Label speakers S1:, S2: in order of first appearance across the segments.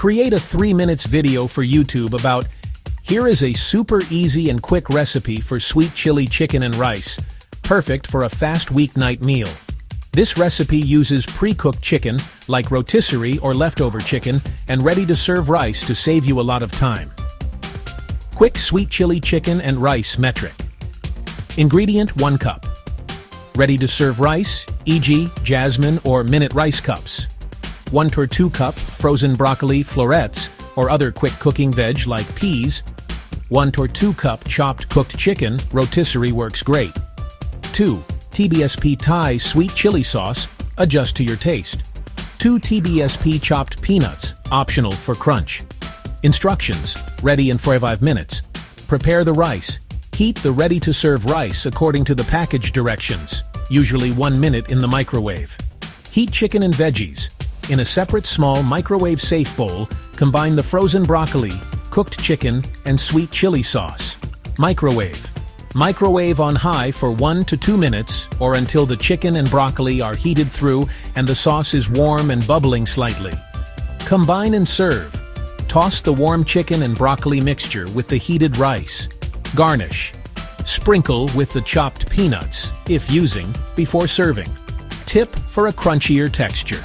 S1: Create a 3 minutes video for YouTube about here is a super easy and quick recipe for sweet chili chicken and rice, perfect for a fast weeknight meal. This recipe uses pre-cooked chicken, like rotisserie or leftover chicken, and ready-to-serve rice to save you a lot of time. Quick sweet chili chicken and rice metric. Ingredient 1 cup. Ready-to-serve rice, e.g. jasmine or minute rice cups. 1 or 2 cup frozen broccoli florets or other quick cooking veg like peas. 1 or 2 cup chopped cooked chicken, rotisserie works great. 2 TBSP Thai sweet chili sauce, adjust to your taste. 2 TBSP chopped peanuts, optional for crunch. Instructions, ready in 5 minutes. Prepare the rice. Heat the ready-to-serve rice according to the package directions, usually 1 minute in the microwave. Heat chicken and veggies. In a separate small microwave-safe bowl, combine the frozen broccoli, cooked chicken, and sweet chili sauce. Microwave. Microwave on high for 1 to 2 minutes or until the chicken and broccoli are heated through and the sauce is warm and bubbling slightly. Combine and serve. Toss the warm chicken and broccoli mixture with the heated rice. Garnish. Sprinkle with the chopped peanuts, if using, before serving. Tip for a crunchier texture.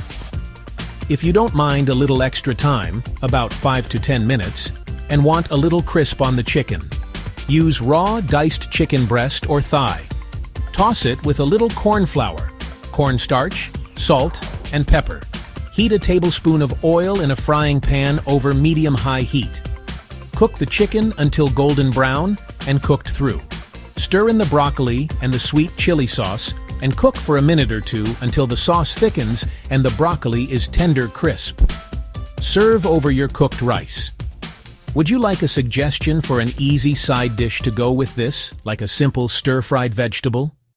S1: If you don't mind a little extra time, about 5 to 10 minutes, and want a little crisp on the chicken, use raw diced chicken breast or thigh. Toss it with a little corn flour, cornstarch, salt, and pepper. Heat a tablespoon of oil in a frying pan over medium-high heat. Cook the chicken until golden brown and cooked through. Stir in the broccoli and the sweet chili sauce and cook for a minute or 2 until the sauce thickens and the broccoli is tender crisp. Serve over your cooked rice. Would you like a suggestion for an easy side dish to go with this, like a simple stir-fried vegetable?